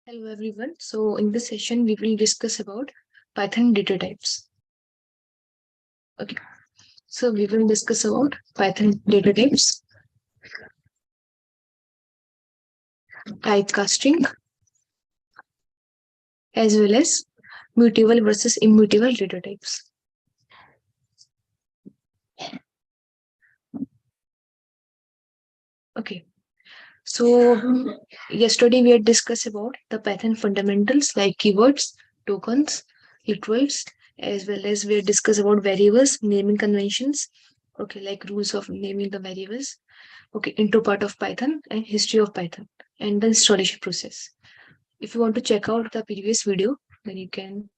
Hello everyone. So in this session we will discuss about Python data types. Okay. So we will discuss about Python data types, typecasting, as well as mutable versus immutable data types. Okay. So yesterday we had discussed about the Python fundamentals like keywords, tokens, literals, as well as we had discussed about variables, naming conventions, okay, like rules of naming the variables, okay, intro part of Python and history of Python and the installation process. If you want to check out the previous video, then you can.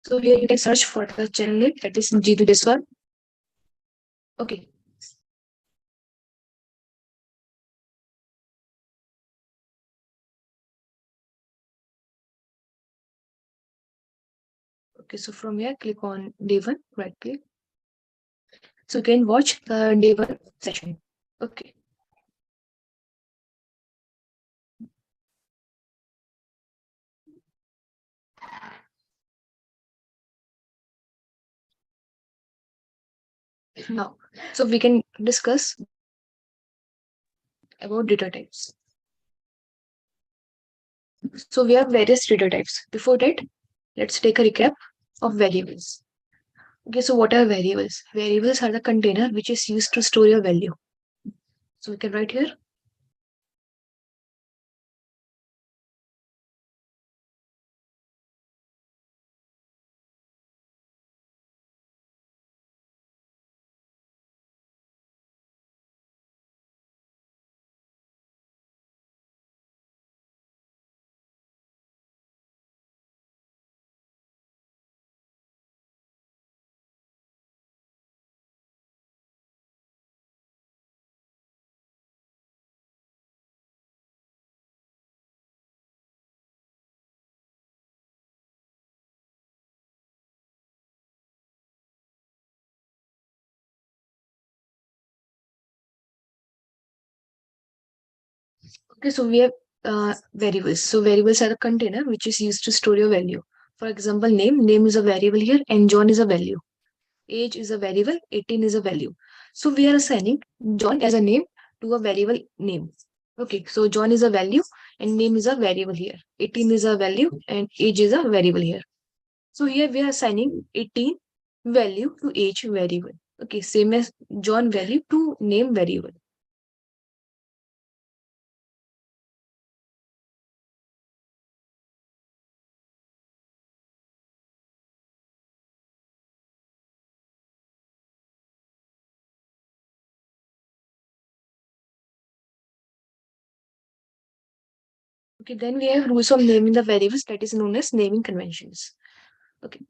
So here you can search for the channel name, that is G2 Deswar. Okay. Okay, so from here, click on day one, right click. So you can watch the day one session. Okay. Now, so we can discuss about data types. So we have various data types. Before that, let's take a recap of variables. Okay, so what are variables? Variables are the container which is used to store your value. So we can write here. Okay, so we have variables. So variables are a container which is used to store your value. For example, name. Name is a variable here and John is a value. Age is a variable, 18 is a value. So we are assigning John as a name to a variable name. Okay, so John is a value and name is a variable here. 18 is a value and age is a variable here. So here we are assigning 18 value to age variable. Okay, same as John value to name variable. Okay, then we have rules of naming the variables, that is known as naming conventions. Okay.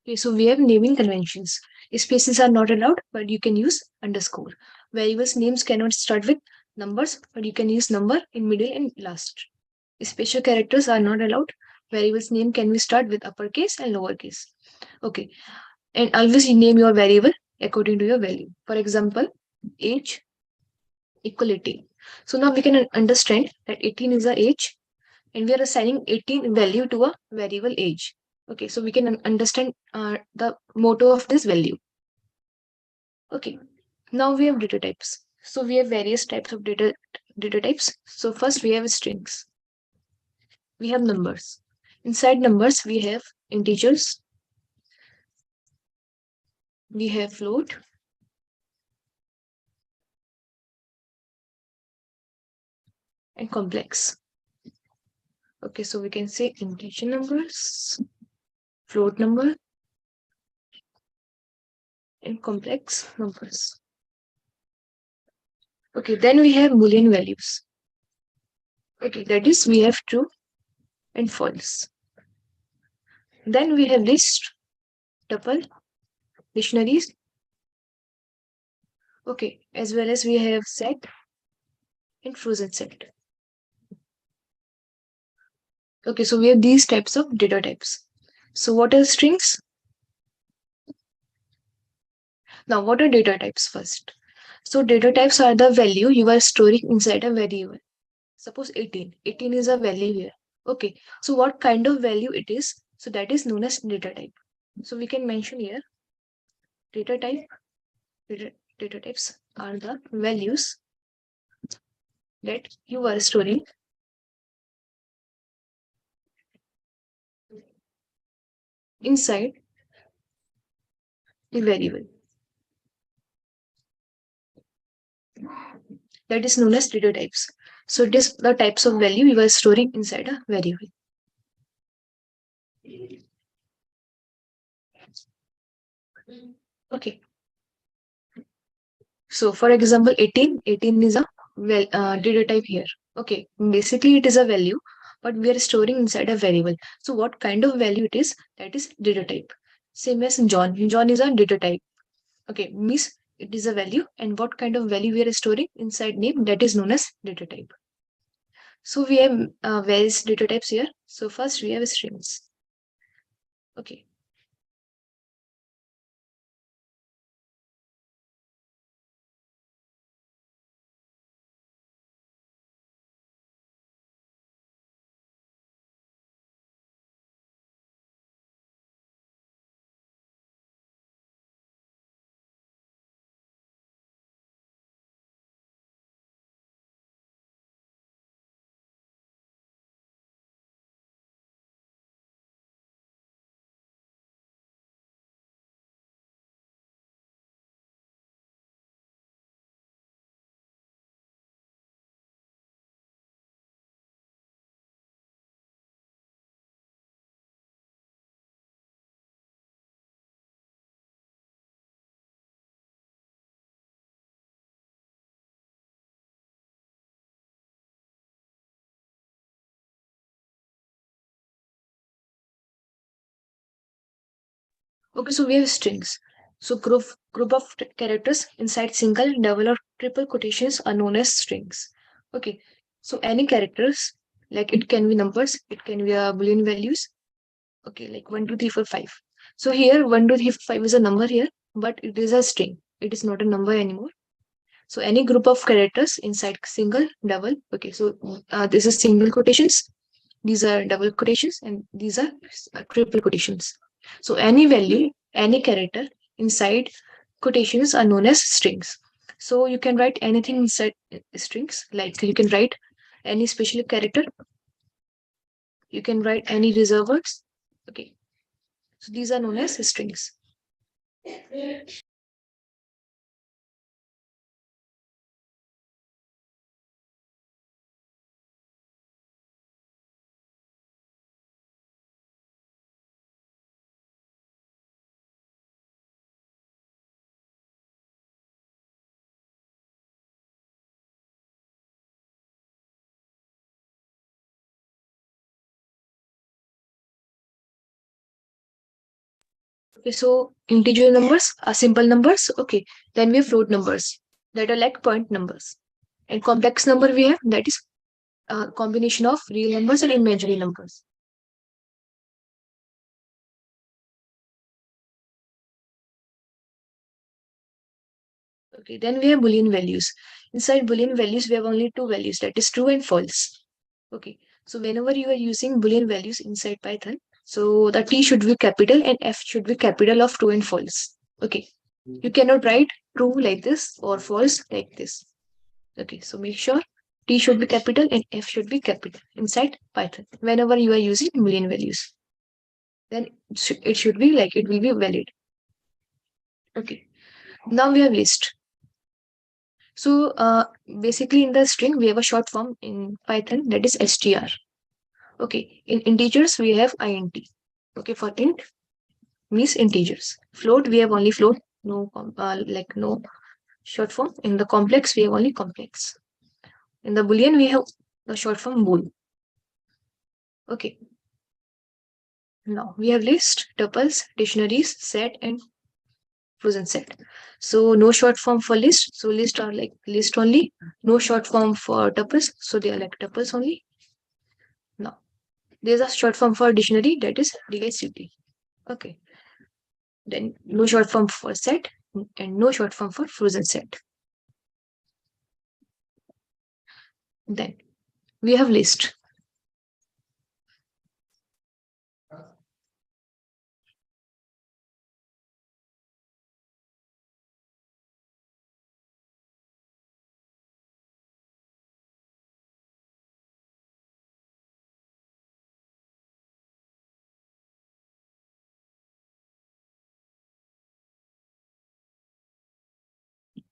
Okay, so we have naming conventions. Spaces are not allowed, but you can use underscore. Variables names cannot start with numbers, but you can use number in middle and last. Special characters are not allowed. Variables name can be start with uppercase and lowercase. Okay, and always name your variable according to your value. For example, age equal 18. So now we can understand that 18 is a age and we are assigning 18 value to a variable age. Okay, so we can understand the motto of this value. Okay, now we have data types. So we have various types of data types. So first we have strings. We have numbers. Inside numbers we have integers, we have float, and complex. Okay, so we can say integer numbers, float number, and complex numbers. Okay, then we have Boolean values. Okay, that is we have true and false. Then we have list, tuple, dictionaries. Okay, as well as we have set and frozen set. Okay, so we have these types of data types. So what are strings? Now, what are data types first? So data types are the value you are storing inside a variable. Suppose 18. 18 is a value here. Okay, so what kind of value it is? So that is known as data type. So we can mention here data type. Data types are the values that you are storing inside the variable. That is known as data types. So it is the types of value you are storing inside a variable. Okay. So for example, 18 is a data type here. Okay. Basically, it is a value, but we are storing inside a variable. So what kind of value it is? That is data type. Same as John. John is a data type. Okay. Means it is a value, and what kind of value we are storing inside name, that is known as data type. So we have various data types here. So first we have strings. Okay. Okay, so we have strings. So group of characters inside single, double, or triple quotations are known as strings. Okay, so any characters, like it can be numbers, it can be Boolean values. Okay, like 1, 2, 3, 4, 5. So here 1, 2, 3, 4, 5 is a number here, but it is a string. It is not a number anymore. So any group of characters inside single, double. Okay, so this is single quotations. These are double quotations, and these are triple quotations. So any value, any character inside quotations are known as strings. So you can write anything inside strings, like you can write any special character, you can write any reserved words. Okay, so these are known as strings. Okay, so integer numbers are simple numbers. Okay, then we have float numbers that are like point numbers. And complex number we have that is a combination of real numbers and imaginary numbers. Okay, then we have Boolean values. Inside Boolean values, we have only two values that is true and false. Okay, so whenever you are using Boolean values inside Python, so the T should be capital and F should be capital of true and false. Okay, you cannot write true like this or false like this. Okay, so make sure T should be capital and F should be capital inside Python whenever you are using Boolean values. Then it should be like it will be valid. Okay, now we have list. So basically in the string, we have a short form in Python that is str. Okay, in integers, we have int. Okay, for int means integers. Float, we have only float, no like no short form. In the complex, we have only complex. In the Boolean, we have the short form bool. Okay, now we have list, tuples, dictionaries, set, and frozen set. So no short form for list. So list are like list only. No short form for tuples. So they are like tuples only. Now there's a short form for dictionary that is DSCT. Okay. Then no short form for set and no short form for frozen set. Then we have list.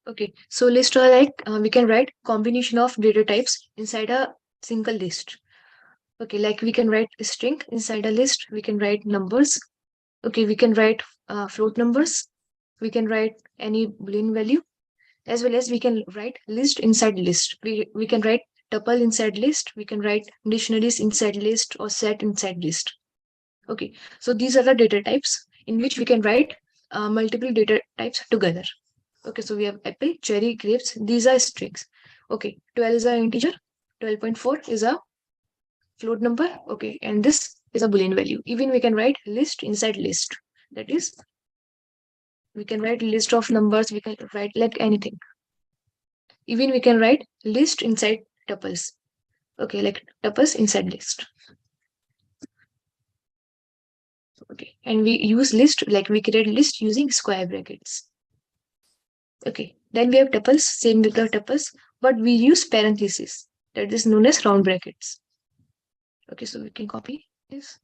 Okay. So list are like we can write combination of data types inside a single list. Okay, like we can write a string inside a list. We can write numbers. Okay, we can write float numbers. We can write any boolean value, as well as we can write list inside list. We can write tuple inside list. We can write dictionaries inside list or set inside list. Okay, so these are the data types in which we can write multiple data types together. Okay, so we have apple, cherry, grapes. These are strings. Okay, 12 is an integer. 12.4 is a float number. Okay, and this is a boolean value. Even we can write list inside list. That is, we can write list of numbers. We can write like anything. Even we can write list inside tuples. Okay, like tuples inside list. Okay, and we use list like we create list using square brackets. Okay, then we have tuples, same with the tuples, but we use parentheses that is known as round brackets. Okay, so we can copy this.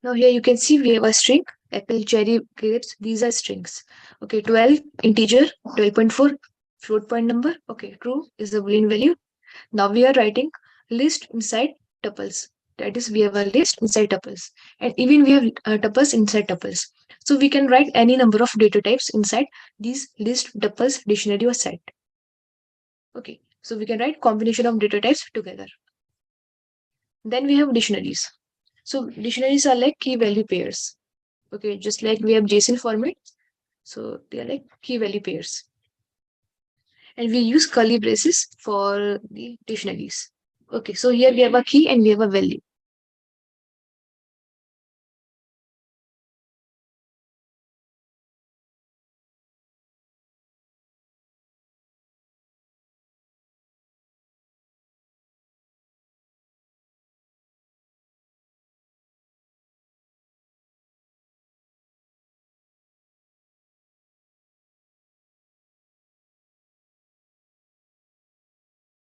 Now here you can see we have a string, apple, cherry, grapes. These are strings. Okay, 12, integer, 12.4, float point number. Okay, true is the boolean value. Now we are writing list inside tuples. That is, we have a list inside tuples. And even we have tuples inside tuples. So we can write any number of data types inside these list, tuples, dictionary, or set. Okay, so we can write combination of data types together. Then we have dictionaries. So dictionaries are like key value pairs. Okay, just like we have JSON format. So they are like key value pairs. And we use curly braces for the dictionaries. Okay, so here we have a key and we have a value.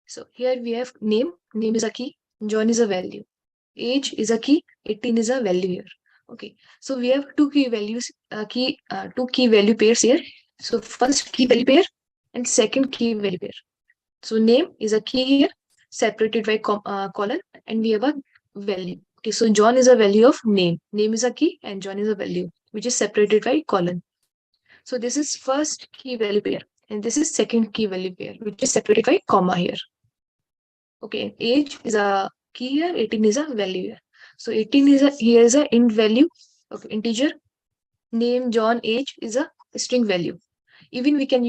So here we have name. Name is a key. John is a value. Age is a key. 18 is a value here. Okay, so we have two key value pairs here. So first key value pair and second key value pair. So name is a key here, separated by colon, and we have a value. Okay, so John is a value of name. Name is a key, and John is a value, which is separated by colon. So this is first key value pair, and this is second key value pair, which is separated by comma here. Okay, age is a key here, 18 is a value here. So 18 is a here is a int value, okay, integer. Name, John, age is a string value. Even we can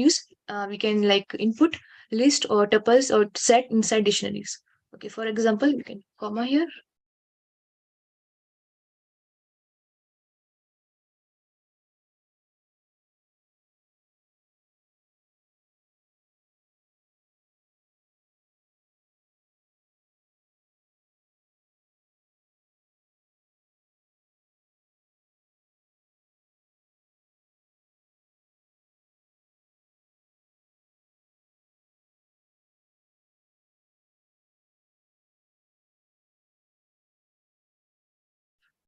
like input list or tuples or set inside dictionaries. Okay, for example, we can comma here.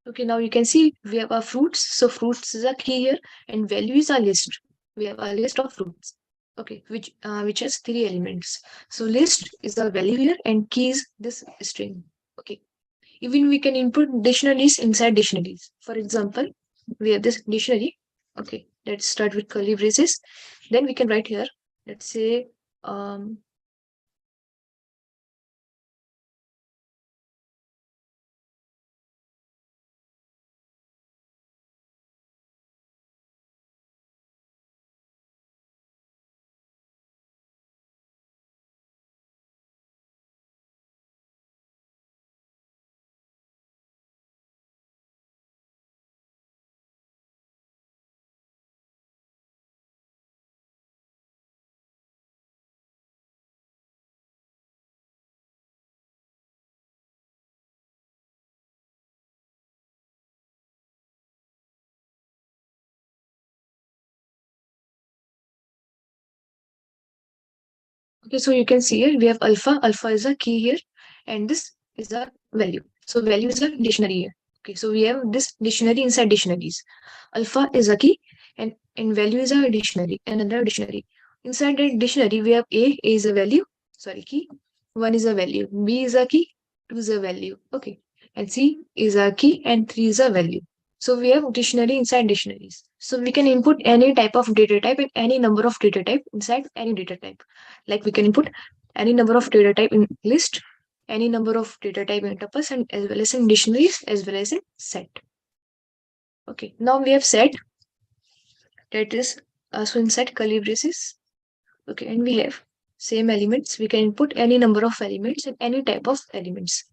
Okay, now you can see we have our fruits. So fruits is a key here, and value is a list. We have a list of fruits. Okay, which has three elements. So list is a value here, and key is this string. Okay, even we can input dictionaries inside dictionaries. For example, we have this dictionary. Okay, let's start with curly braces. Then we can write here. Let's say um, okay, so you can see here we have alpha. Alpha is a key here, and this is a value. So value is a dictionary here. Okay, so we have this dictionary inside dictionaries. Alpha is a key, and value is a dictionary, another dictionary. Inside the dictionary, we have A is a value, sorry, key. One is a value. B is a key, two is a value. Okay, and C is a key, and three is a value. So we have dictionary inside dictionaries. So we can input any type of data type and any number of data type inside any data type. Like we can input any number of data type in list, any number of data type in tuples, and as well as in dictionaries, as well as in set. Okay, now we have set, that is so inside curly braces. Okay, and we have same elements. We can input any number of elements and any type of elements.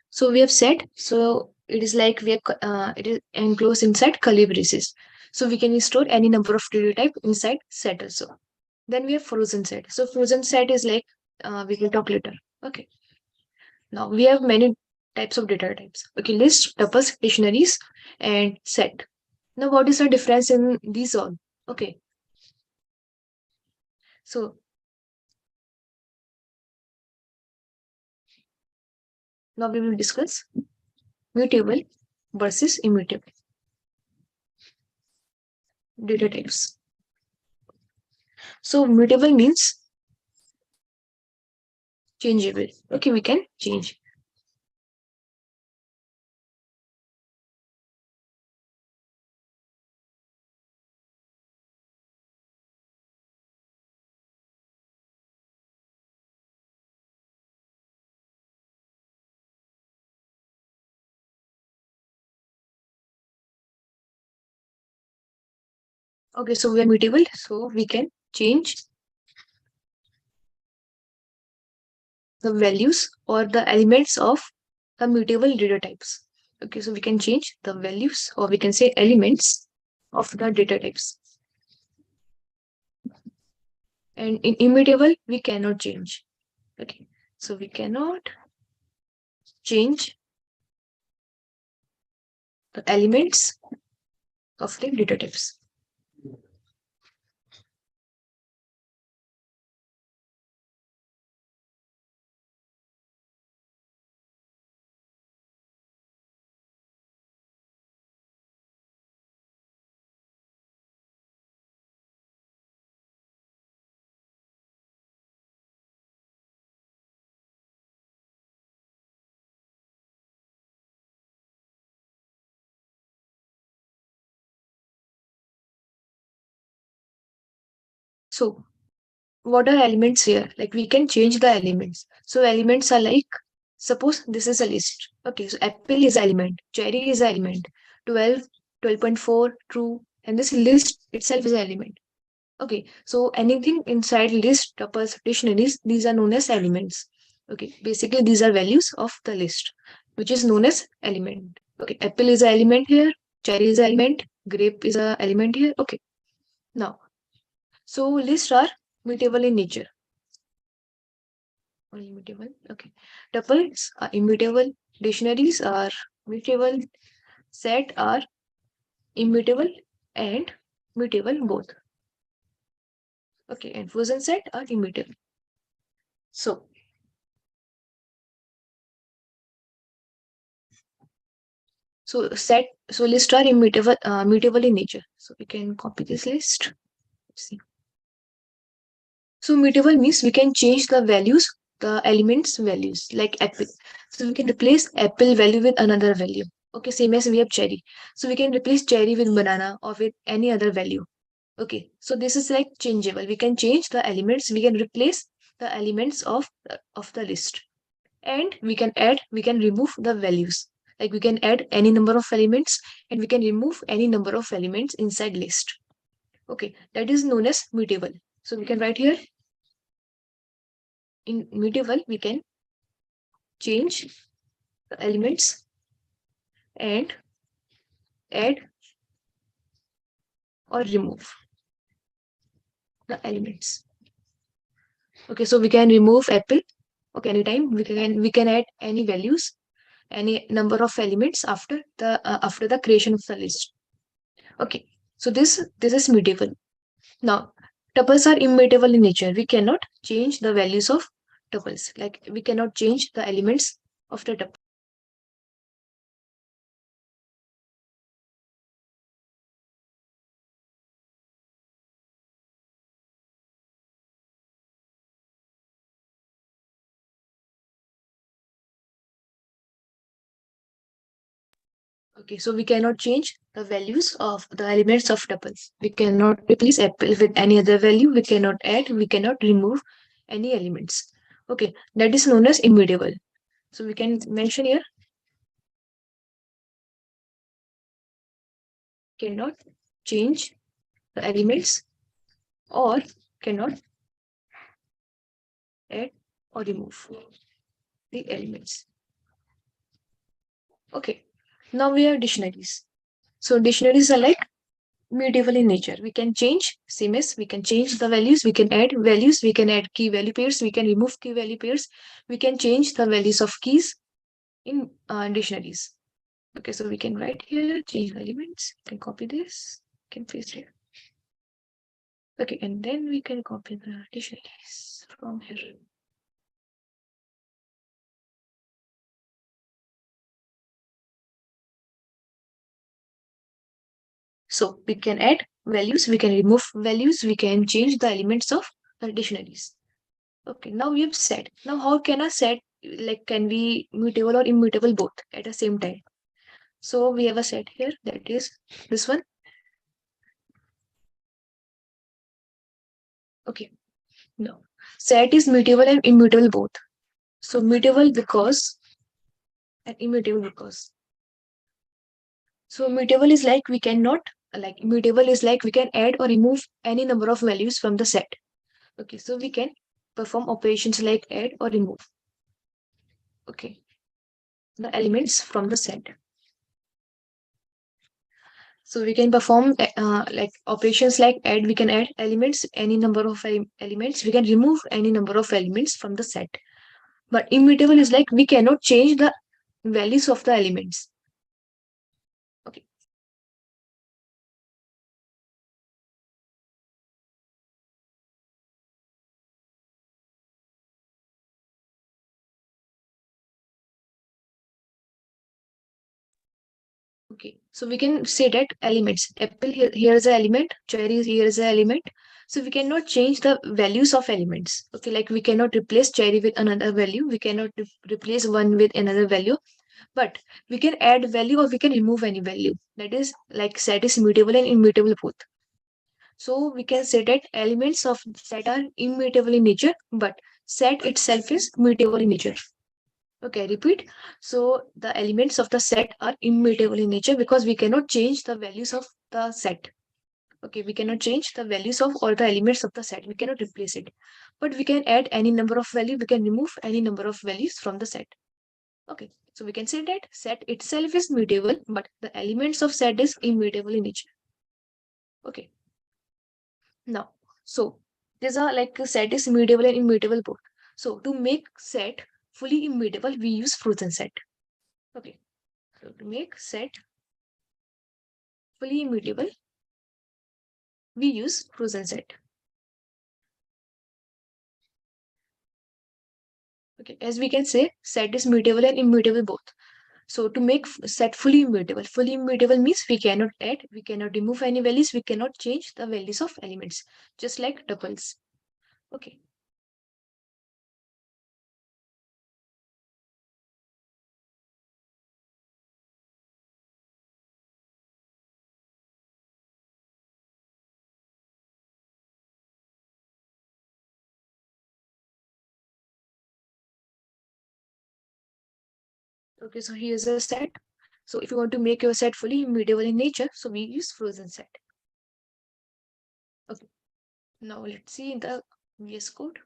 So we have set. So it is like we have it is enclosed inside curly braces. So we can store any number of data type inside set also. Then we have frozen set. So frozen set is like we will talk later. Okay. Now we have many types of data types. Okay, list, tuples, dictionaries, and set. Now what is the difference in these all? Okay. So now we will discuss mutable versus immutable data types. So mutable means changeable. Okay, we can change. Okay, so we are mutable, so we can change the values or the elements of the mutable data types. Okay, so we can change the values or we can say elements of the data types. And in immutable, we cannot change. Okay, so we cannot change the elements of the data types. So what are elements here? Like we can change the elements. So elements are like, suppose this is a list. Okay, so apple is element, cherry is element, 12, 12.4, true, and this list itself is an element. Okay, so anything inside list, tuples, dictionaries, these are known as elements. Okay, basically these are values of the list, which is known as element. Okay, apple is an element here, cherry is an element, grape is an element here. Okay, now, so lists are mutable in nature. Immutable. Okay. Tuples are immutable. Dictionaries are mutable. Set are immutable and mutable both. Okay. And fusion set are immutable. So, so list are immutable, mutable in nature. So we can copy this list. Let's see. So mutable means we can change the values, the elements values, like apple. So we can replace apple value with another value. Okay, same as we have cherry. So we can replace cherry with banana or with any other value. Okay, so this is like changeable. We can change the elements. We can replace the elements of the list, and we can add. We can remove the values. Like we can add any number of elements, and we can remove any number of elements inside list. Okay, that is known as mutable. So we can write here in mutable. We can change the elements and add or remove the elements. Okay, so we can remove apple. Okay, anytime we can add any values, any number of elements after the creation of the list. Okay, so this is mutable. Now tuples are immutable in nature. We cannot change the values of tuples. Like we cannot change the elements of the tuple. Okay, so we cannot change the values of the elements of tuples. We cannot replace apple with any other value. We cannot add. We cannot remove any elements. Okay, that is known as immutable. So we can mention here cannot change the elements or cannot add or remove the elements. Okay, now we have dictionaries. So dictionaries are like mutable in nature. We can change, same as we can change the values, we can add values, we can add key value pairs, we can remove key value pairs, we can change the values of keys in dictionaries. Okay, so we can write here, change the elements, we can copy this, we can paste here. Okay, and then we can copy the dictionaries from here. So we can add values, we can remove values, we can change the elements of the dictionaries. Okay, now we have set. Now how can a set, like can we mutable or immutable both at the same time? So we have a set here, that is this one. Okay, no. Set is mutable and immutable both. So mutable because and immutable because. So mutable is like we cannot, like immutable is like we can add or remove any number of values from the set. Okay, so we can perform operations like add or remove. Okay, the elements from the set. So we can perform like operations like add. We can add elements, any number of elements. We can remove any number of elements from the set. But immutable is like we cannot change the values of the elements. Okay. Okay. So we can say that elements. Apple here is an element. Cherry here is an element. So we cannot change the values of elements. Okay, like we cannot replace cherry with another value. We cannot replace one with another value. But we can add value or we can remove any value. That is like set is mutable and immutable both. So we can say that elements of set are immutable in nature, but set itself is mutable in nature. Okay, repeat. So the elements of the set are immutable in nature because we cannot change the values of the set. Okay, we cannot change the values of all the elements of the set. We cannot replace it. But we can add any number of value. We can remove any number of values from the set. Okay, so we can say that set itself is mutable, but the elements of set is immutable in nature. Okay, now, so these are like a set is mutable and immutable both. So to make set fully immutable, we use frozen set. Okay, so to make set fully immutable, we use frozen set. Okay, as we can say, set is mutable and immutable both. So to make set fully immutable means we cannot add, we cannot remove any values, we cannot change the values of elements, just like tuples. Okay. Okay, so here's a set. So if you want to make your set fully immutable in nature, so we use frozen set. Okay. Now let's see in the VS Code.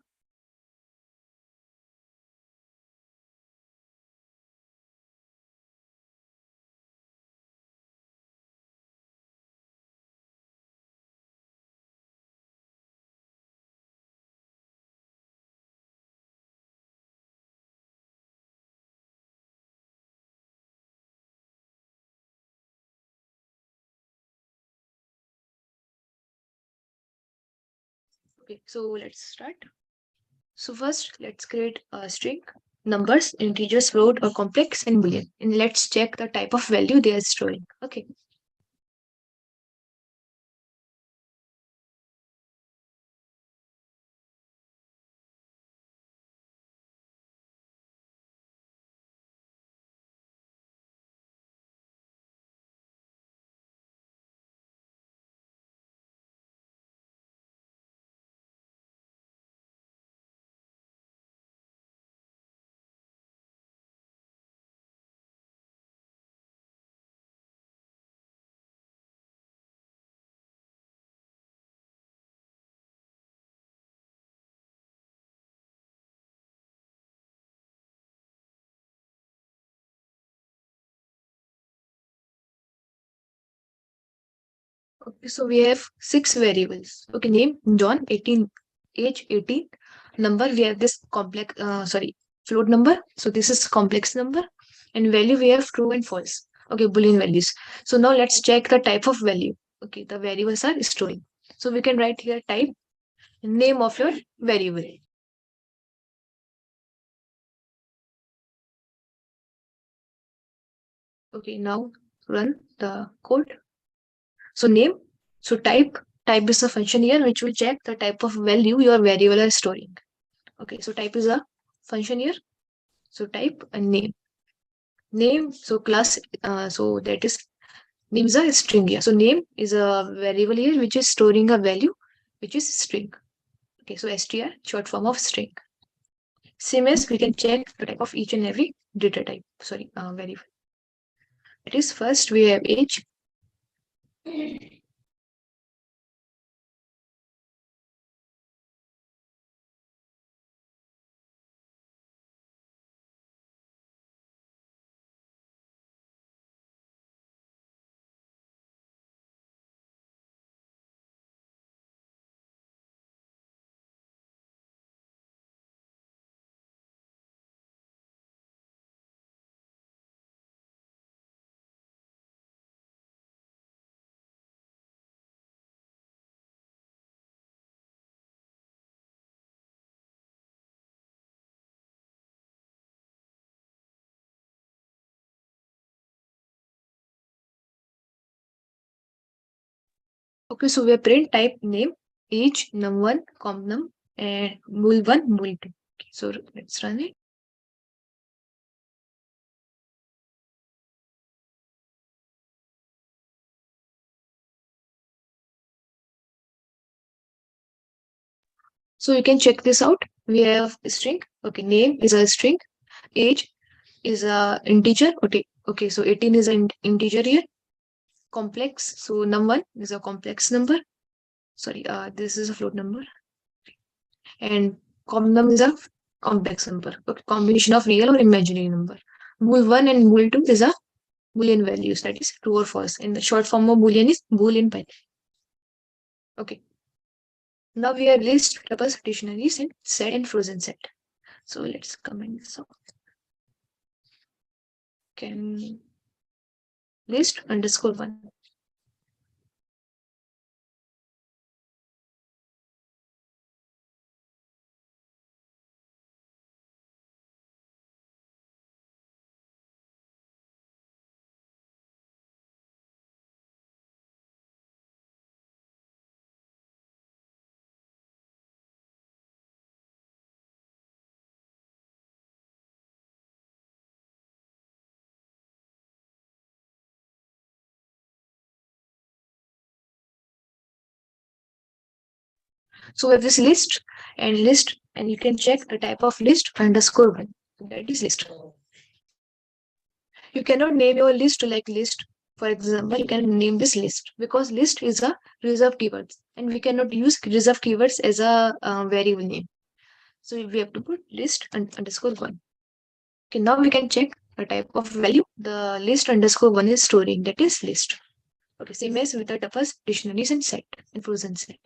Okay, so let's start. So first, let's create a string, numbers, integers, float, or complex, and boolean. And let's check the type of value they are storing. Okay. Okay, so we have six variables. Okay, name John, 18, age 18, number. We have this complex, float number. So this is complex number, and value we have true and false. Okay, boolean values. So now let's check the type of value. Okay, the variables are storing. So we can write here type name of your variable. Okay, now run the code. So name, so type is a function here which will check the type of value your variable is storing. Okay, so type is a function here. So type a name. Name, so class, so that is name is a string here. So name is a variable here which is storing a value which is string. Okay, so str, short form of string. Same as we can check the type of each and every data type. Variable. It is first we have age. Okay, so we have print type name, age, num1, comnum, and mul1, mul2. Okay, so let's run it. So you can check this out. We have string. Okay, name is a string. Age is a integer. Okay, so 18 is an integer here. Complex. So num1 is a complex number. Sorry, this is a float number. And comnum is a complex number. Okay, combination of real or imaginary number. Bool1 and bool2 is a Boolean values, that is true or false. And the short form of Boolean is Boolean pi. Okay. Now we have list, tuples, dictionaries, and set and frozen set. So let's comment this out. Can list underscore one. So we have this list, and you can check the type of list underscore one. That is list. You cannot name your list like list. For example, you can name this list because list is a reserved keyword, and we cannot use reserved keywords as a variable name. So we have to put list underscore one. Okay, now we can check the type of value the list underscore one is storing. That is list. Okay, same as with the tuples, dictionaries, and set and frozen set.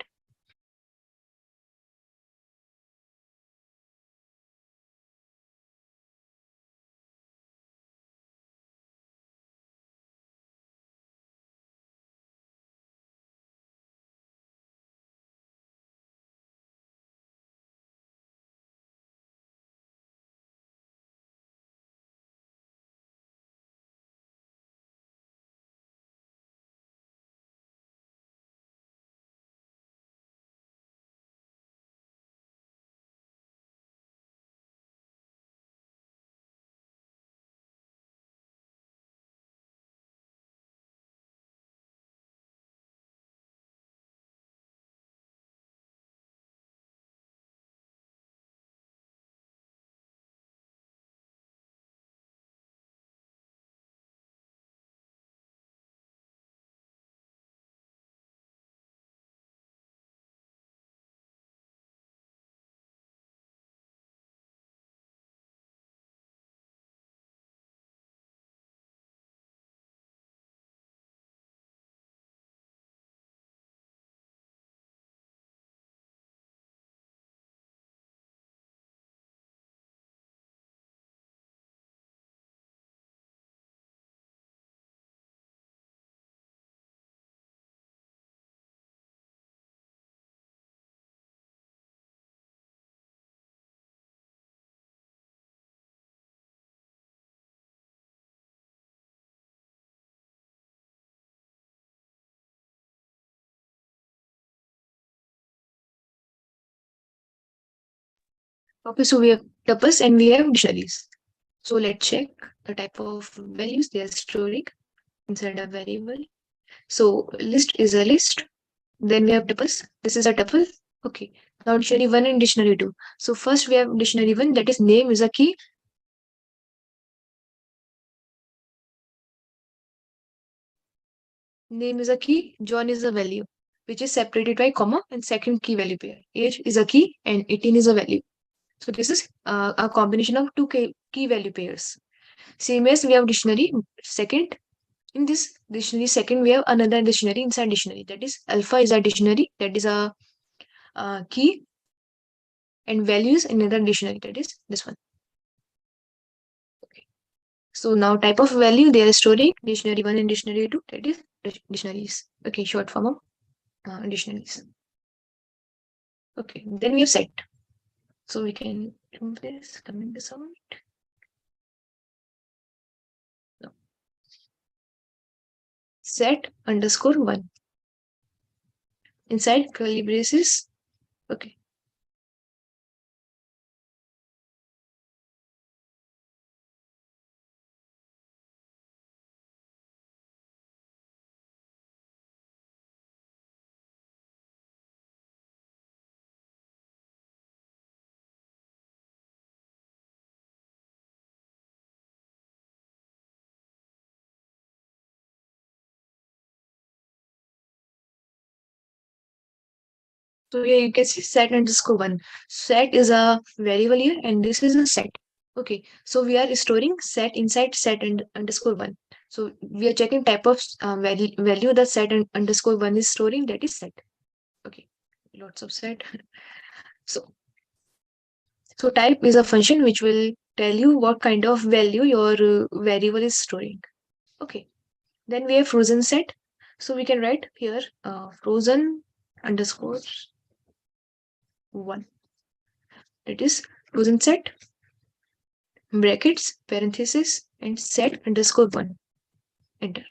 Okay, so we have tuples and we have dictionaries. So let's check the type of values they are storing inside a variable. So list is a list. Then we have tuples. This is a tuple. Okay. Now dictionary one and dictionary two. So first we have dictionary one, that is name is a key. Name is a key. John is a value, which is separated by comma and second key value pair. Age is a key and 18 is a value. So this is a combination of two key value pairs. Same as we have dictionary second. In this dictionary second, we have another dictionary inside dictionary. That is alpha is a dictionary. That is a key, and values in another dictionary. That is this one. Okay. So now type of value they are storing dictionary one and dictionary two. That is dictionaries. Okay, short form of dictionaries. Okay, then we have set. So we can remove this, comment this out. No. Set underscore one. inside curly braces. Okay. So here you can see set underscore one. Set is a variable here, and this is a set. Okay, so we are storing set inside set and underscore one. So we are checking type of value that set and underscore one is storing, that is set. Okay, lots of set. So so type is a function which will tell you what kind of value your variable is storing. Okay, then we have frozen set. So we can write here frozen underscore one. That is frozen set brackets parenthesis and set underscore one. Enter.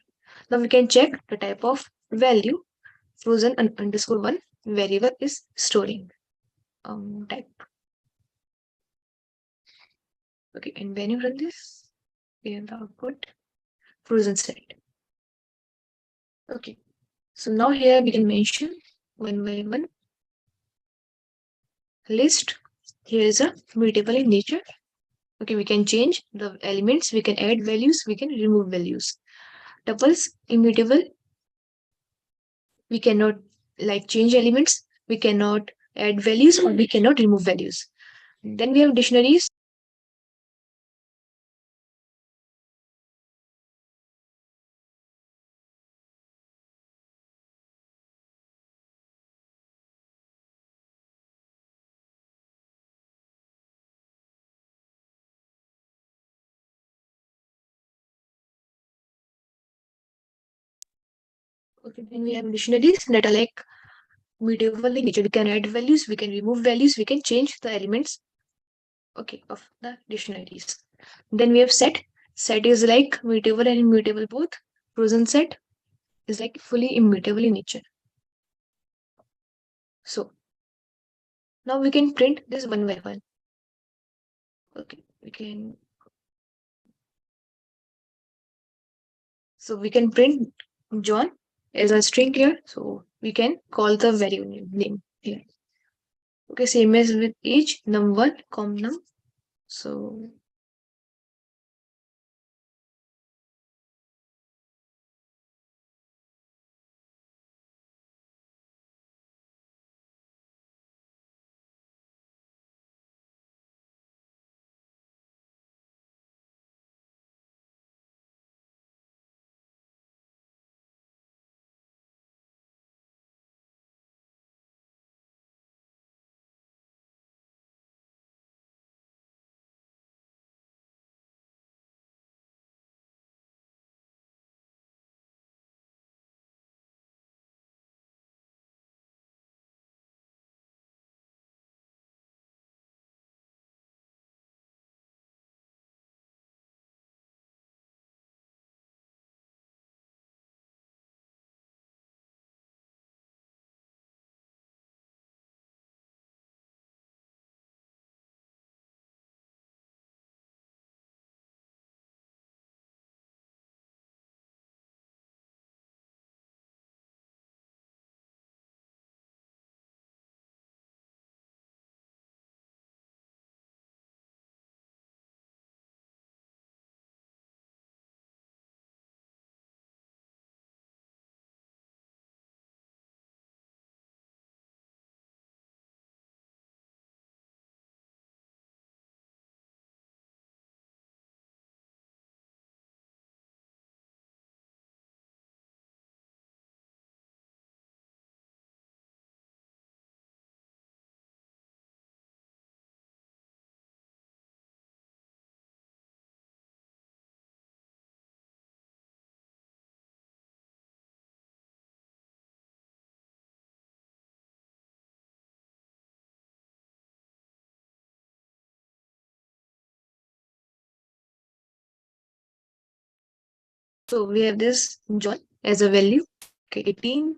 Now we can check the type of value frozen underscore one variable is storing. Type. Okay, and when you run this, we have the output frozen set. Okay, so now here we can mention one by one list. Here is a mutable in nature. Okay, we can change the elements, we can add values, we can remove values. Tuples immutable, we cannot like change elements, we cannot add values, or we cannot remove values. Then we have dictionaries. Okay, then we have dictionaries that are like mutable in nature. We can add values, we can remove values, we can change the elements, okay, of the dictionaries. Then we have set. Set is like mutable and immutable both. Frozen set is like fully immutable in nature. So now we can print this one by one. Okay, we can. So we can print John as a string here. So we can call the variable name here. Okay, same as with each num1, num. So so we have this John as a value. Okay, 18.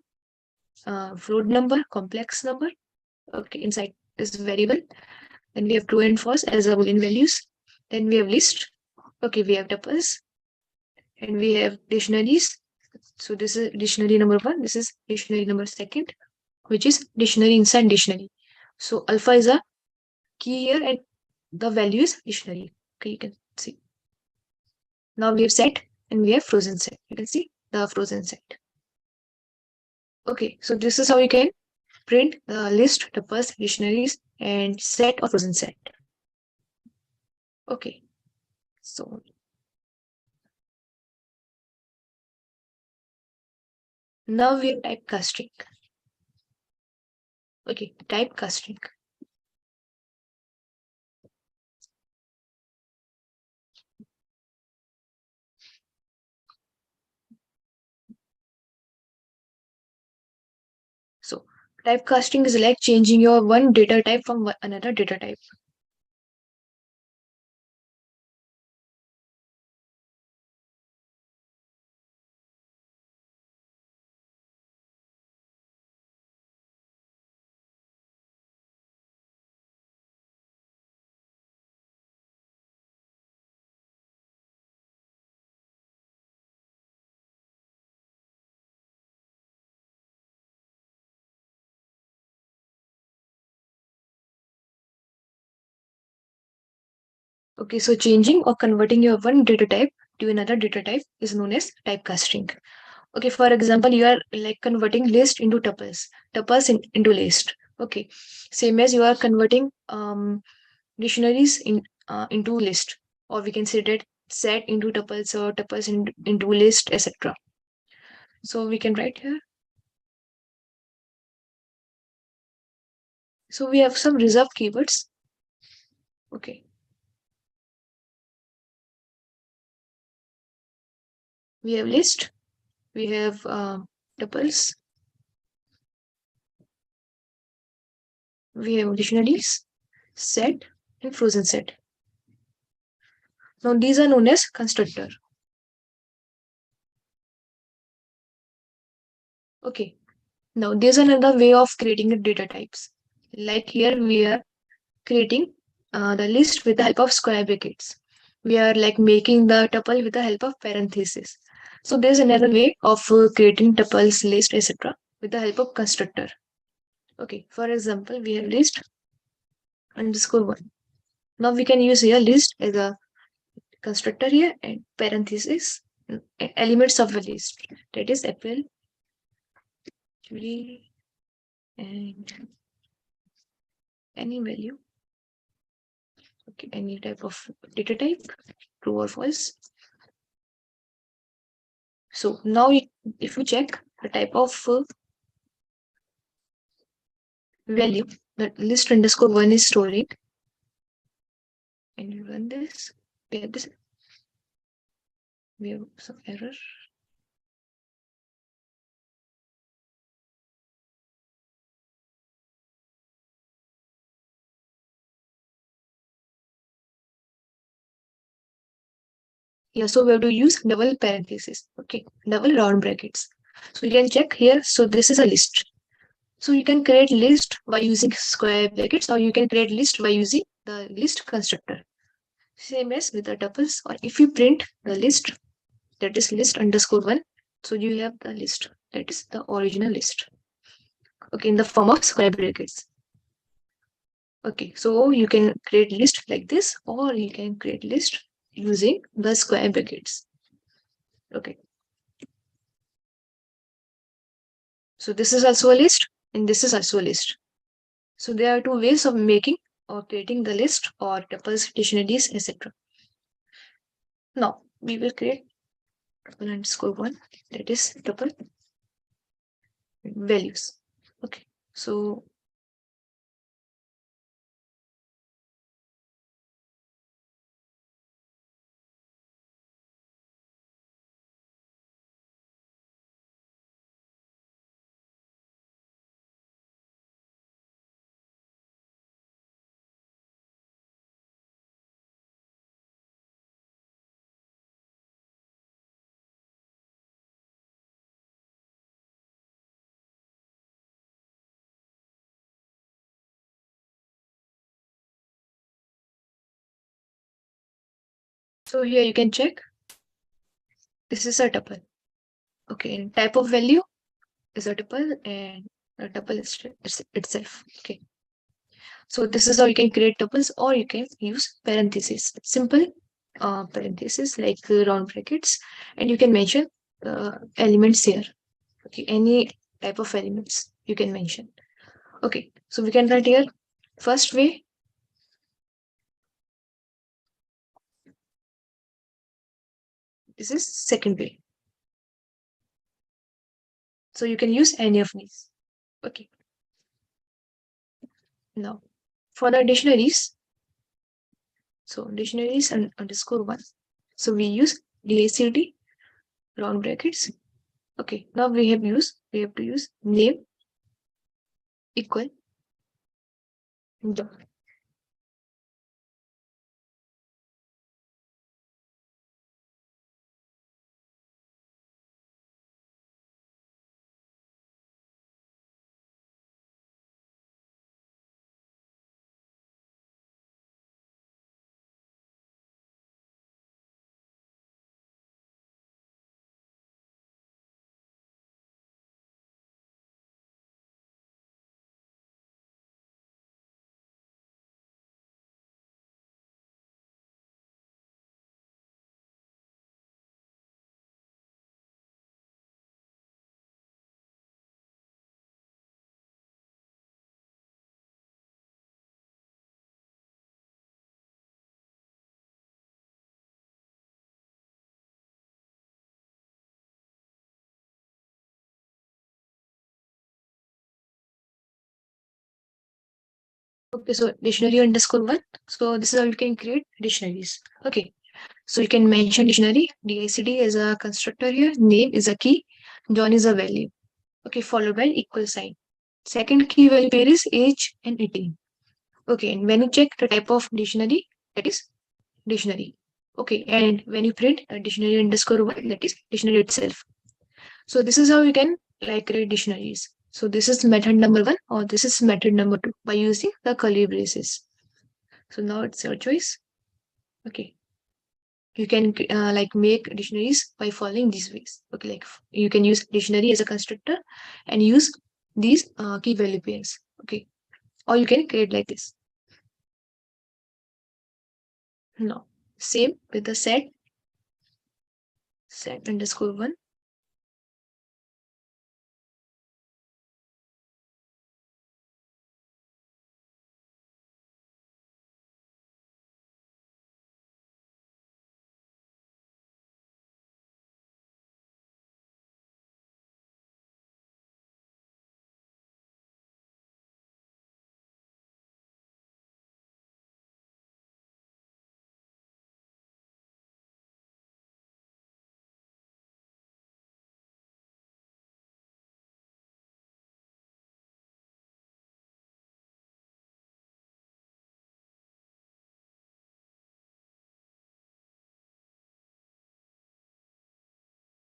float number, complex number. Okay, inside is variable. Then we have true and false as a boolean values. Then we have list. Okay, we have tuples, and we have dictionaries. So this is dictionary number one. This is dictionary number second, which is dictionary inside dictionary. So alpha is a key here, and the value is dictionary. Okay, you can see. Now we have set and we have frozen set. You can see the frozen set. Okay, so this is how you can print the list, tuples, dictionaries, and set or frozen set. Okay, so now we have typecasting. Okay, typecasting. So typecasting is like changing your one data type from another data type. Okay, so changing or converting your one data type to another data type is known as typecasting. Okay, for example, you are like converting list into tuples, into list. Okay, same as you are converting dictionaries into list, or we can say that set into tuples or tuples into list, etc. So we can write here. So we have some reserved keywords. Okay, we have list, we have tuples, we have dictionaries, set, and frozen set. Now these are known as constructor. Okay. Now there's another way of creating the data types. Like here we are creating the list with the help of square brackets. We are like making the tuple with the help of parentheses. So there's another way of creating tuples, list, etc. with the help of constructor. Okay. For example, we have list underscore one. Now we can use here list as a constructor here and parentheses elements of a list. That is April, July, and any value. Okay, any type of data type, true or false. So now if you check the type of value that list underscore one is storing, and you run this, we have some error. Yeah, so we have to use double parentheses. Okay, double round brackets. So you can check here. So this is a list. So you can create list by using square brackets, or you can create list by using the list constructor. Same as with the tuples, or if you print the list, that is list underscore one. So you have the list, that is the original list. Okay, in the form of square brackets. Okay, so you can create list like this, or you can create list using the square brackets. Okay. So this is also a list, and this is also a list. So there are two ways of making or creating the list or tuples, dictionaries, etc. Now we will create tuple underscore one, that is tuple values. Okay. So So here you can check. This is a tuple. Okay, and type of value is a tuple and a tuple is itself. Okay. So this is how you can create tuples, or you can use parentheses. Simple parentheses like round brackets, and you can mention elements here. Okay, any type of elements you can mention. Okay, so we can write here first way. This is second way. So you can use any of these. Okay, now for the dictionaries. So dictionaries and underscore one. So we use DACD round brackets. Okay, now we have to use name equal the. Okay, so dictionary underscore one. So this is how you can create dictionaries. Okay, so you can mention dictionary. DICD is a constructor here. Name is a key. John is a value. Okay, followed by equal sign. Second key value pair is age and 18. Okay, and when you check the type of dictionary, that is dictionary. Okay, and when you print a dictionary underscore one, that is dictionary itself. So this is how you can like create dictionaries. So this is method number one, or this is method number two by using the curly braces. So now it's your choice. Okay, you can like make dictionaries by following these ways. Okay, like you can use dictionary as a constructor and use these key value pairs. Okay, or you can create like this. Now same with the set underscore one.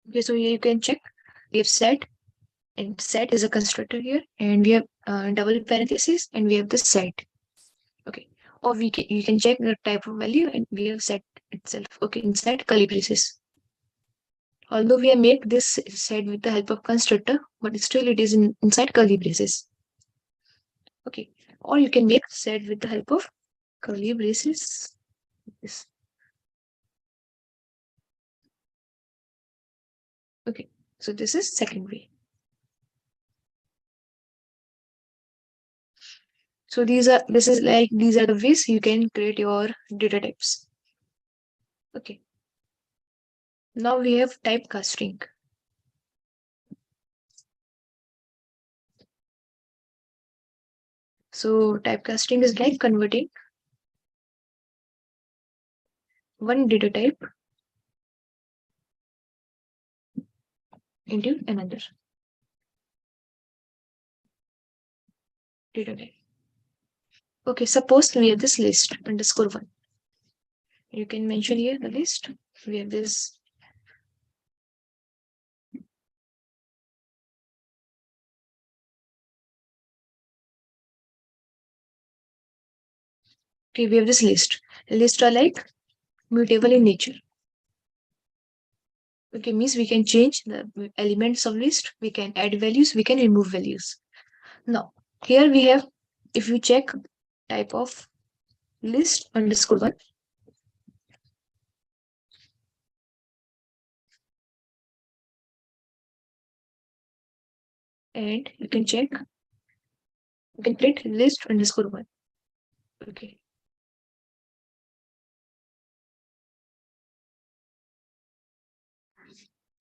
Okay, so here you can check. We have set, and set is a constructor here, and we have double parentheses, and we have the set. Okay, or we can you can check the type of value, and we have set itself. Okay, inside curly braces. Although we have made this set with the help of constructor, but still it is inside curly braces. Okay, or you can make set with the help of curly braces. Yes. Okay, so this is second way. So these are the ways you can create your data types. Okay, now we have typecasting. So typecasting is like converting one data type into another data type. Okay, suppose we have this list underscore one. You can mention here the list. We have this. Okay, we have this list. List are like mutable in nature. Okay, means we can change the elements of list, we can add values, we can remove values. Now, here we have, if you check type of list underscore one, and you can check, you can print list underscore one. Okay.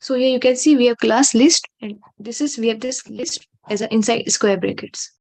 So here you can see we have class list, and this is, we have this list as a inside square brackets.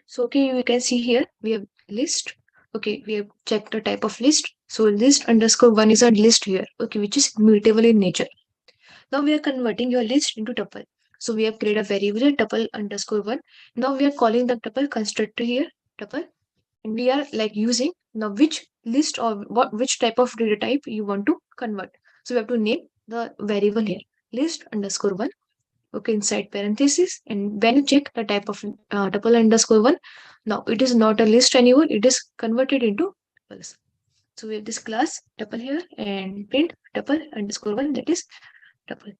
So okay, you can see here we have list. Okay, we have checked the type of list. So list underscore one is a list here, okay, which is mutable in nature. Now we are converting your list into tuple. So we have created a variable tuple underscore one. Now we are calling the tuple constructor here, tuple, and we are like using now which list or what which type of data type you want to convert. So we have to name the variable here, list underscore one. Okay, inside parenthesis, and when you check the type of tuple underscore one, now it is not a list anymore, it is converted into tuples. So we have this class tuple here and print tuple underscore one, that is tuple.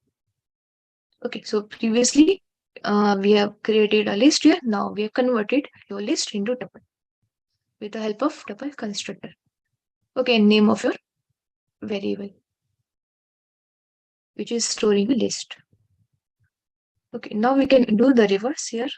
Okay, so previously we have created a list here, now we have converted your list into tuple with the help of tuple constructor. Okay, name of your variable which is storing a list. Okay, now we can do the reverse here.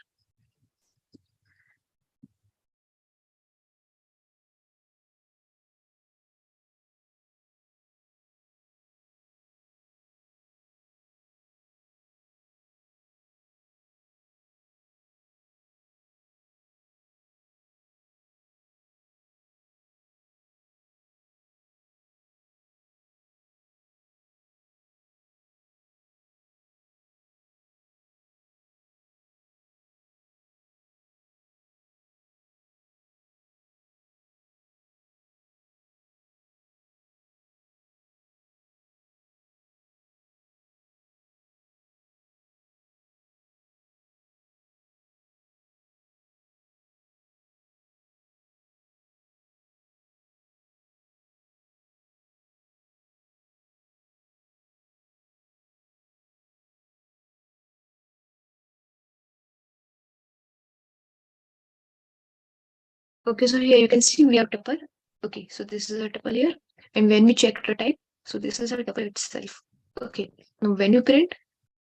Okay, so here you can see we have tuple. Okay, so this is a tuple here. And when we check the type, so this is a tuple itself. Okay, now when you print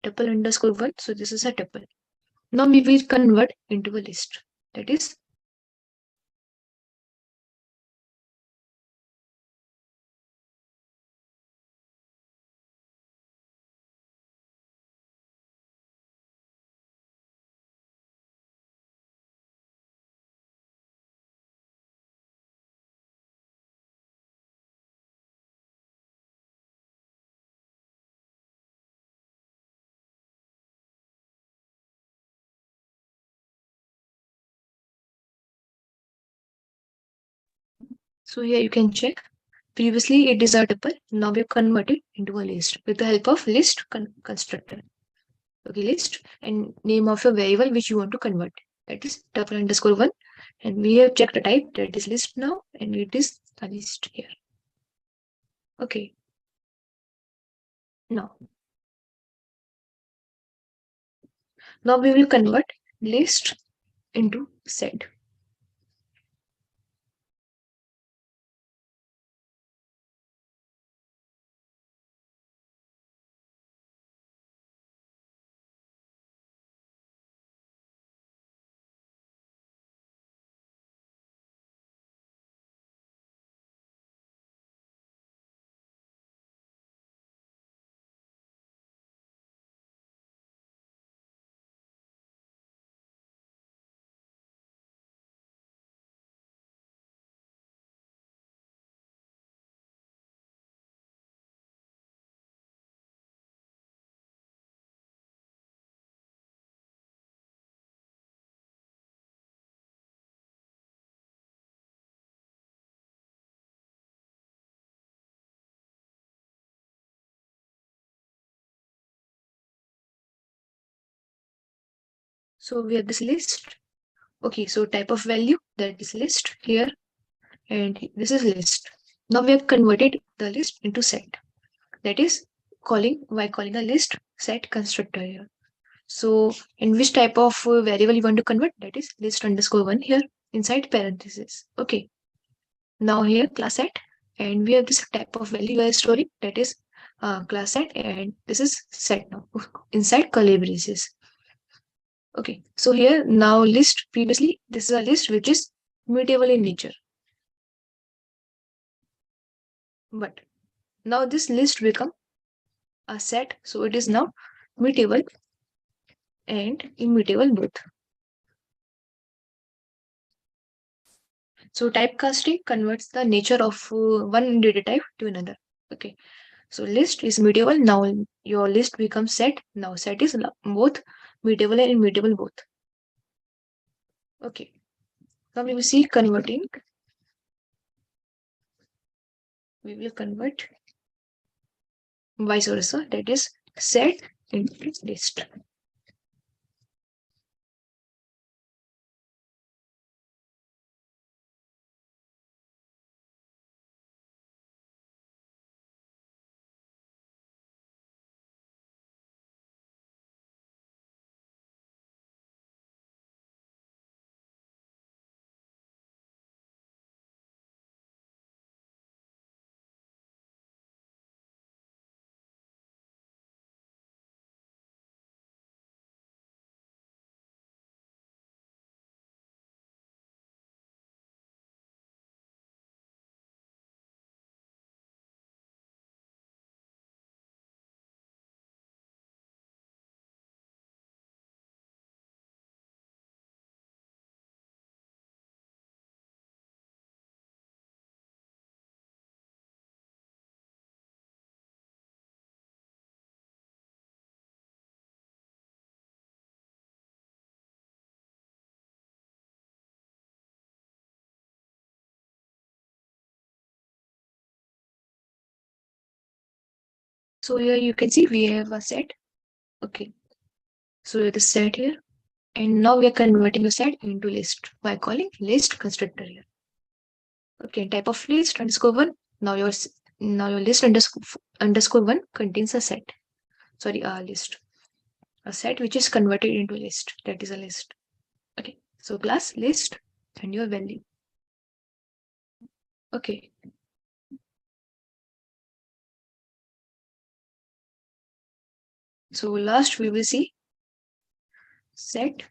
tuple underscore one, so this is a tuple. Now we will convert into a list. That is, so here you can check. Previously it is a tuple. Now we have converted into a list with the help of list constructor. Okay, list and name of your variable which you want to convert. That is tuple underscore one. And we have checked the type, that is list now, and it is a list here. Okay, now now we will convert list into set. So we have this list. Okay, so type of value, that is list here, and this is list. Now we have converted the list into set. That is calling a list set constructor here. So in which type of variable you want to convert? That is list underscore one here inside parenthesis. Okay. Now here class set, and we have this type of value we are storing, that is class set, and this is set now inside curly braces. Okay. So here now list, previously this is a list which is mutable in nature, but now this list become a set, so it is now mutable and immutable both. So typecasting converts the nature of one data type to another. Okay. So list is mutable. Now your list becomes set. Now set is both mutable and immutable both. Okay. Now we will see converting. We will convert vice versa. That is set into list. So here you can see we have a set. Okay. So the set here. And now we are converting the set into list by calling list constructor here. Okay, type of list underscore one. Now your list underscore one contains a set. Sorry, a list. A set which is converted into list. That is a list. Okay. So class list and your value. Okay. So last we will see set.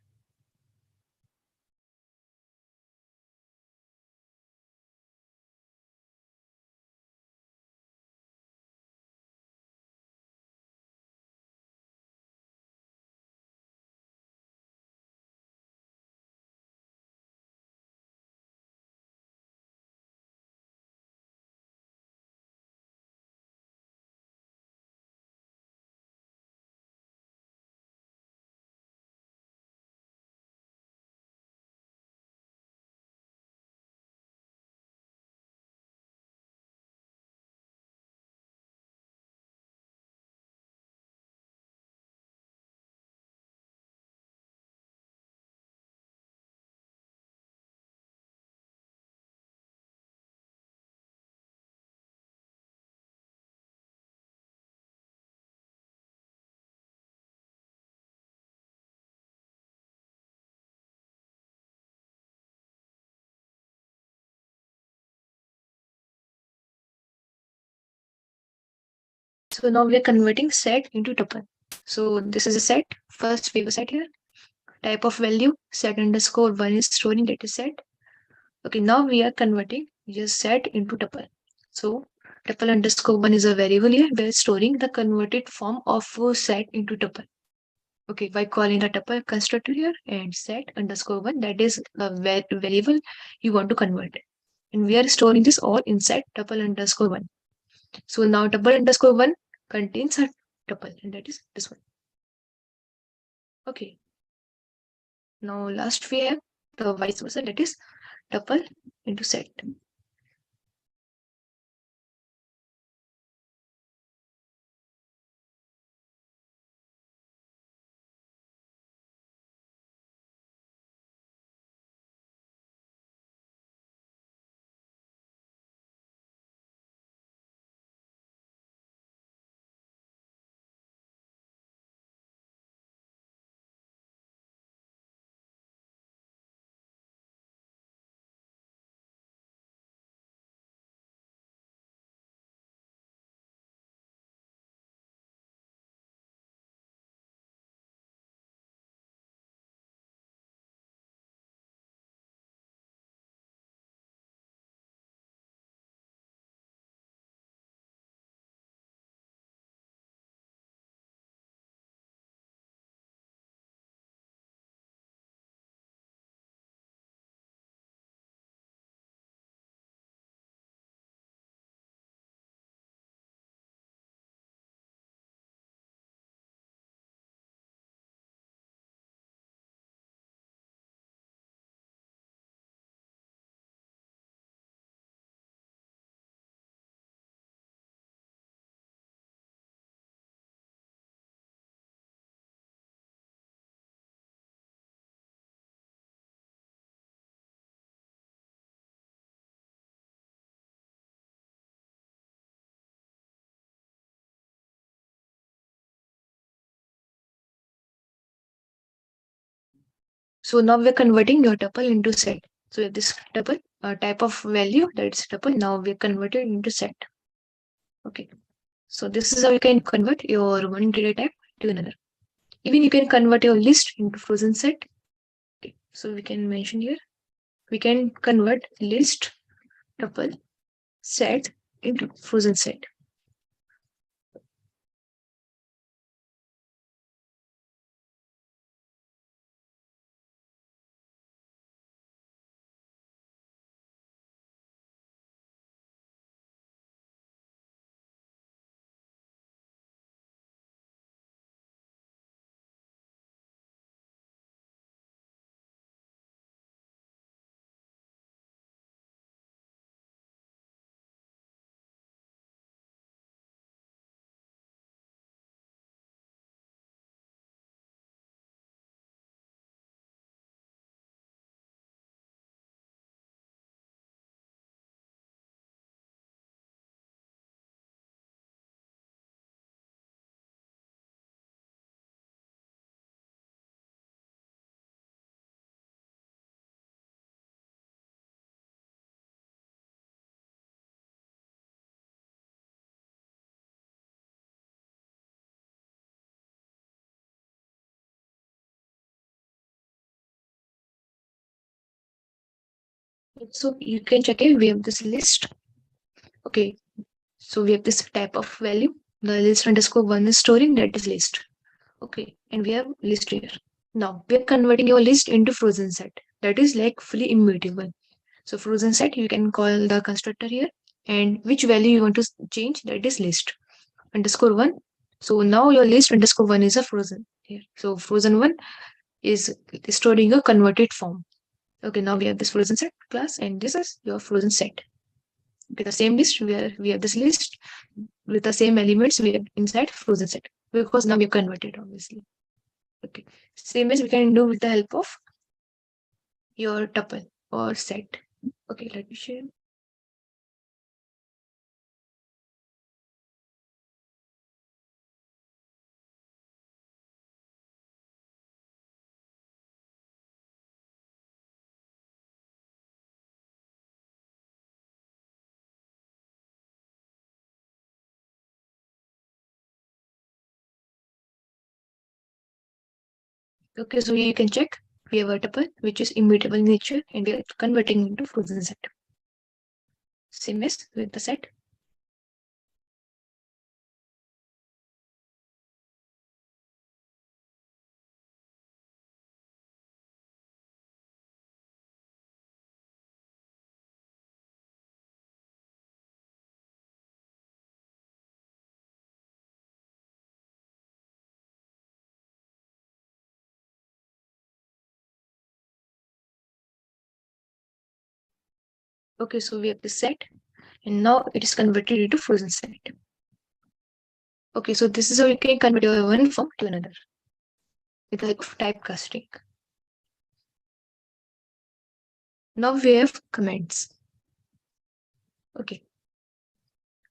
So now we are converting set into tuple. So this is a set. First we have a set here. Type of value set underscore one is storing, that is set. Okay, now we are converting just set into tuple. So tuple underscore one is a variable here. We are storing the converted form of set into tuple. Okay, by calling a tuple constructor here and set underscore one, that is the variable you want to convert. And we are storing this all inside tuple underscore one. So now tuple underscore one contains a tuple, and that is this one. Okay. Now last we have the vice versa, that is tuple into set. So now we're converting your tuple into set. So we have this tuple type of value, that's tuple. Now we're converted into set. Okay. So this is how you can convert your one data type to another. Even you can convert your list into frozen set. Okay. So we can mention here, we can convert list, tuple, set into frozen set. So you can check it. We have this list. Okay. So we have this type of value. The list underscore one is storing, that is list. Okay. And we have list here. Now we are converting your list into frozen set. That is like fully immutable. So frozen set, you can call the constructor here. And which value you want to change, that is list underscore one. So now your list underscore one is a frozen here. So frozen one is storing a converted form. Okay, now we have this frozen set class, and this is your frozen set. Okay, the same list where we have this list with the same elements we have inside frozen set, because now we have converted obviously. Okay, same as we can do with the help of your tuple or set. Okay, let me share. Okay, so you can check we have a tuple which is immutable in nature, and we are converting into frozen set. Same as with the set. Okay, so we have the set, and now it is converted into frozen set. Okay, so this is how you can convert your one form to another with like typecasting. Now we have comments. Okay,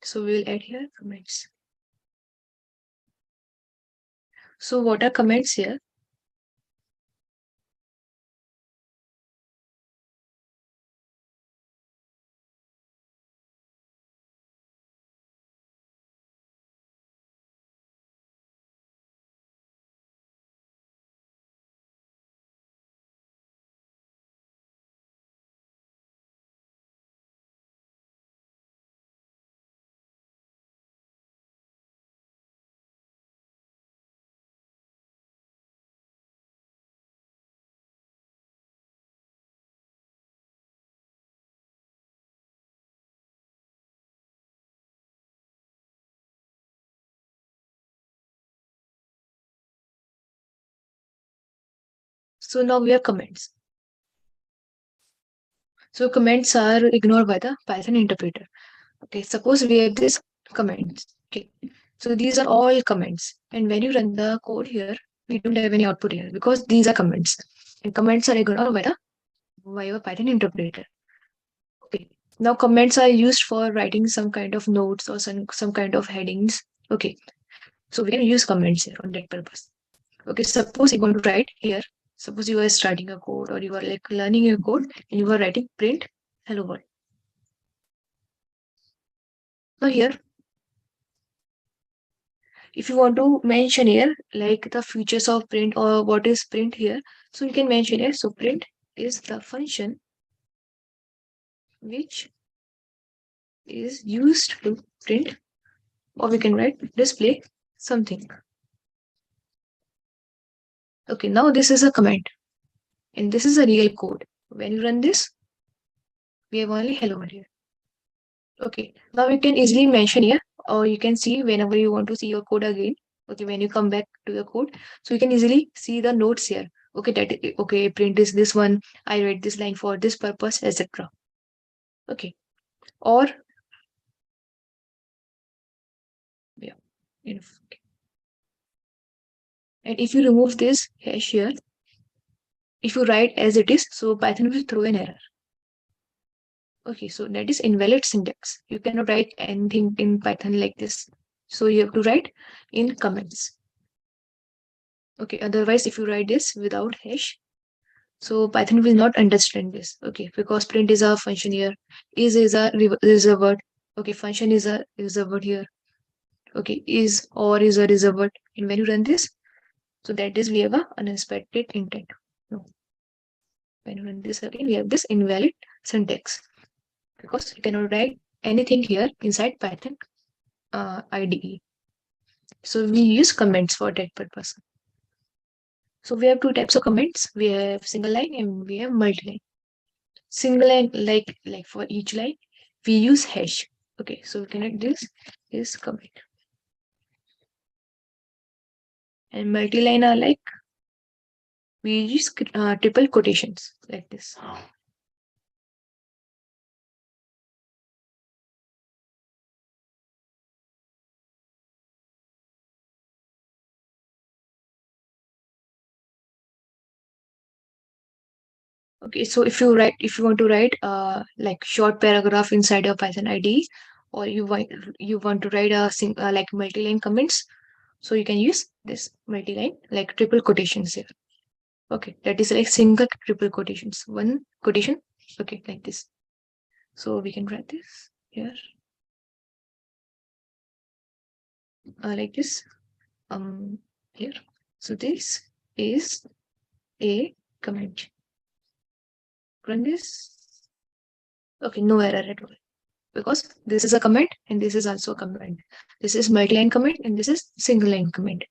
so we will add here comments. So what are comments here? So now we have comments. So comments are ignored by the Python interpreter. Okay, suppose we have this comments. Okay, so these are all comments, and when you run the code here, we don't have any output here because these are comments, and comments are ignored by your Python interpreter. Okay, now comments are used for writing some kind of notes or some kind of headings. Okay, so we can use comments here on that purpose. Okay, suppose you want to write here. Suppose you are starting a code or you are like learning a code and you are writing print hello world. Now here, if you want to mention here like the features of print or what is print here, so you can mention here. So print is the function which is used to print, or we can write display something. Okay, now this is a command and this is a real code. When you run this, we have only hello world here. Okay, now you can easily mention here, or you can see whenever you want to see your code again. Okay, when you come back to the code, so you can easily see the notes here. Okay, okay, print is this one. I write this line for this purpose, etc. Okay, or yeah, okay. And if you remove this hash here, if you write as it is, so Python will throw an error. Okay, so that is invalid syntax. You cannot write anything in Python like this. So you have to write in comments. Okay, otherwise if you write this without hash, so Python will not understand this. Okay, because print is a function here, is a word. Okay, function is a word here. Okay, is or is a reserved word. And when you run this, so that is we have a unexpected intent. No, when you run this again, we have this invalid syntax because you cannot write anything here inside Python IDE. So we use comments for that purpose. So we have two types of comments. We have single line and we have multi-line. Single line, like for each line, we use hash. Okay, so we can write this is comment. And multi-line are like we use triple quotations like this. Okay, so if you want to write like short paragraph inside your Python IDE, or you want to write like multi-line comments, so you can use this multi-line like triple quotations here. Okay, that is like single triple quotations. One quotation. Okay, like this. So we can write this here like this. Here. So this is a comment. Run this. Okay, no error at all because this is a comment and this is also a comment. This is multi-line comment and this is single line comment.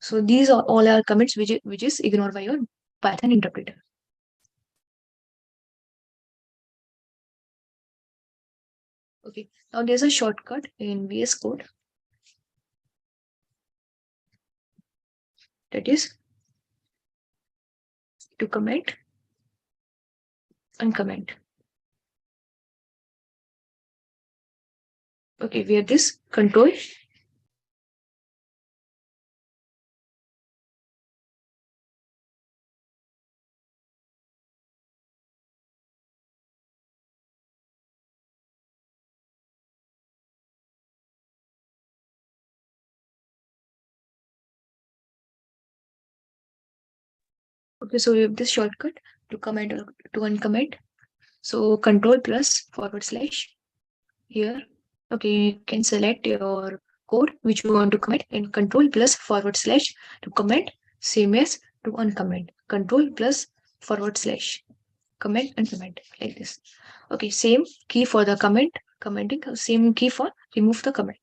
So these are all our comments which is ignored by your Python interpreter. Okay, now there's a shortcut in VS Code that is to comment uncomment. Okay, we have this control. Okay, so we have this shortcut to comment or to uncomment. So control plus forward slash here. Okay, you can select your code which you want to comment and control plus forward slash to comment, same as to uncomment. Control plus forward slash comment and comment like this. Okay, same key for the commenting, same key for remove the comment.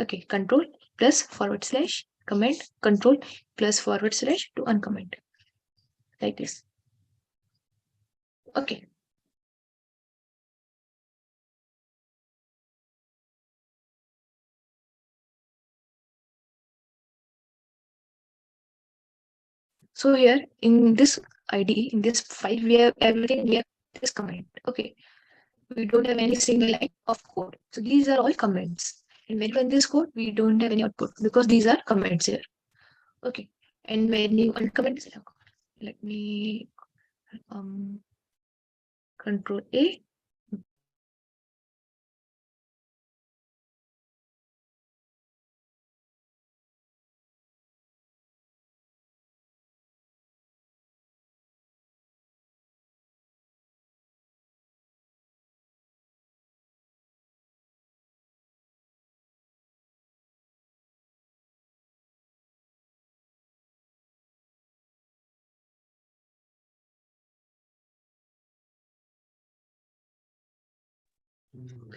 Okay, control plus forward slash comment, control plus forward slash to uncomment like this. Okay. So here in this IDE, in this file, we have everything. We have this comment. Okay, we don't have any single line of code. So these are all comments. And when you run this code, we don't have any output because these are comments here. Okay, and when you uncomment, let me control A.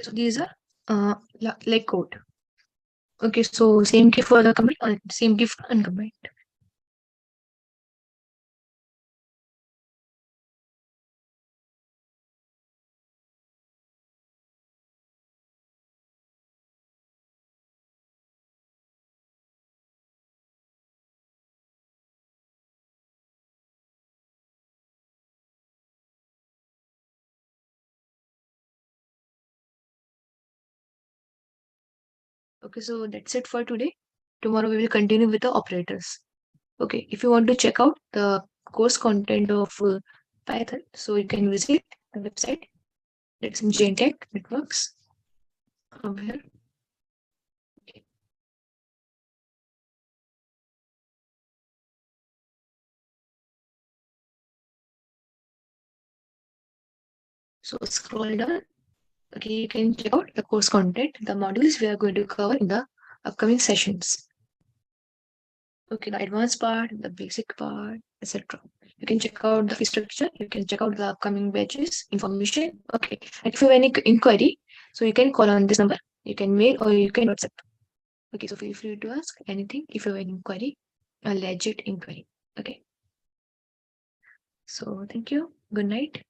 So these are like code. Okay, so same key for the combined, same key for uncombined. Okay, so that's it for today. Tomorrow we will continue with the operators. Okay, if you want to check out the course content of Python, so you can visit the website. That's in JNtech Networks. Over here. Okay. So scroll down. Okay, you can check out the course content, the modules we are going to cover in the upcoming sessions. Okay, the advanced part, the basic part, etc. You can check out the fee structure. You can check out the upcoming batches information. Okay, and if you have any inquiry, so you can call on this number. You can mail or you can WhatsApp. Okay, so feel free to ask anything if you have any inquiry, a legit inquiry. Okay, so thank you. Good night.